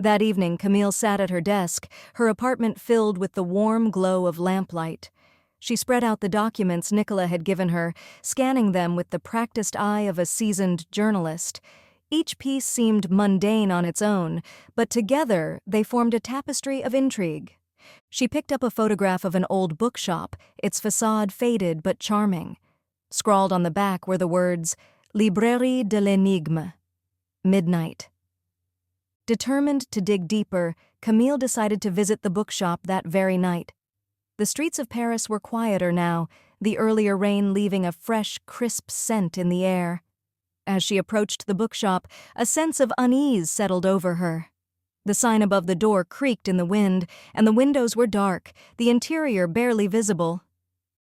That evening, Camille sat at her desk, her apartment filled with the warm glow of lamplight. She spread out the documents Nicolas had given her, scanning them with the practiced eye of a seasoned journalist. Each piece seemed mundane on its own, but together they formed a tapestry of intrigue. She picked up a photograph of an old bookshop, its facade faded but charming. Scrawled on the back were the words, Librairie de l'énigme, midnight. Determined to dig deeper, Camille decided to visit the bookshop that very night. The streets of Paris were quieter now, the earlier rain leaving a fresh, crisp scent in the air. As she approached the bookshop, a sense of unease settled over her. The sign above the door creaked in the wind, and the windows were dark, the interior barely visible.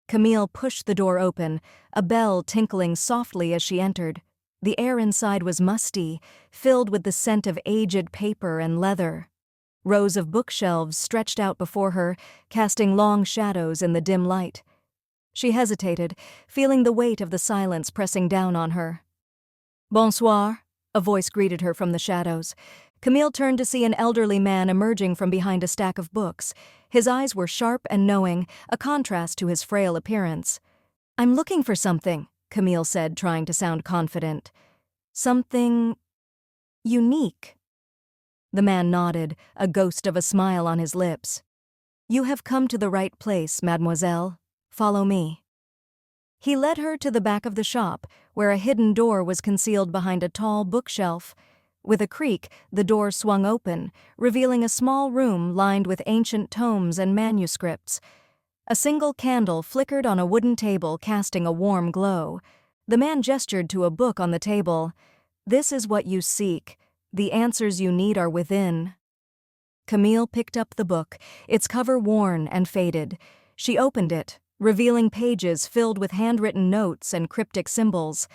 Camille pushed the door open, a bell tinkling softly as she entered. The air inside was musty, filled with the scent of aged paper and leather. Rows of bookshelves stretched out before her, casting long shadows in the dim light. She hesitated, feeling the weight of the silence pressing down on her. "Bonsoir," a voice greeted her from the shadows. Camille turned to see an elderly man emerging from behind a stack of books. His eyes were sharp and knowing, a contrast to his frail appearance. "I'm looking for something," Camille said, trying to sound confident. "Something unique." The man nodded, a ghost of a smile on his lips. "You have come to the right place, mademoiselle. Follow me." He led her to the back of the shop, where a hidden door was concealed behind a tall bookshelf. With a creak, the door swung open, revealing a small room lined with ancient tomes and manuscripts. A single candle flickered on a wooden table, casting a warm glow. The man gestured to a book on the table. "This is what you seek. The answers you need are within." Camille picked up the book, its cover worn and faded. She opened it, revealing pages filled with handwritten notes and cryptic symbols.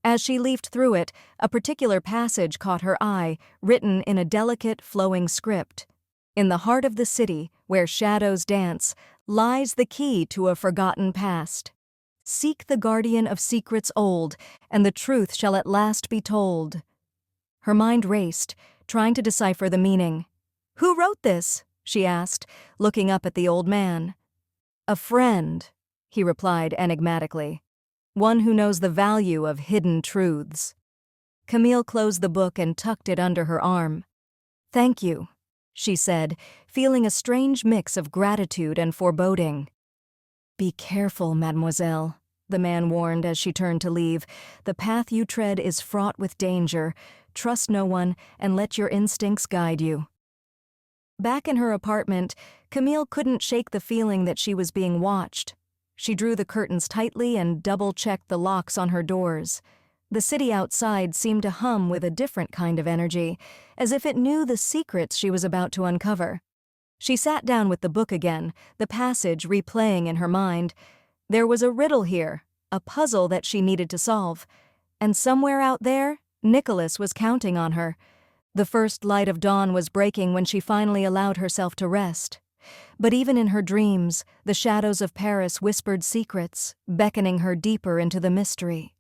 As she leafed through it, a particular passage caught her eye, written in a delicate, flowing script. "In the heart of the city, where shadows dance, lies the key to a forgotten past. Seek the guardian of secrets old, and the truth shall at last be told." Her mind raced, trying to decipher the meaning. "Who wrote this?" she asked, looking up at the old man. "A friend," he replied enigmatically. "One who knows the value of hidden truths." Camille closed the book and tucked it under her arm. "Thank you," she said, feeling a strange mix of gratitude and foreboding. "Be careful, mademoiselle," the man warned as she turned to leave. "The path you tread is fraught with danger. Trust no one and let your instincts guide you." Back in her apartment, Camille couldn't shake the feeling that she was being watched. She drew the curtains tightly and double-checked the locks on her doors. The city outside seemed to hum with a different kind of energy, as if it knew the secrets she was about to uncover. She sat down with the book again, the passage replaying in her mind. There was a riddle here, a puzzle that she needed to solve. And somewhere out there, Nicolas was counting on her. The first light of dawn was breaking when she finally allowed herself to rest. But even in her dreams, the shadows of Paris whispered secrets, beckoning her deeper into the mystery.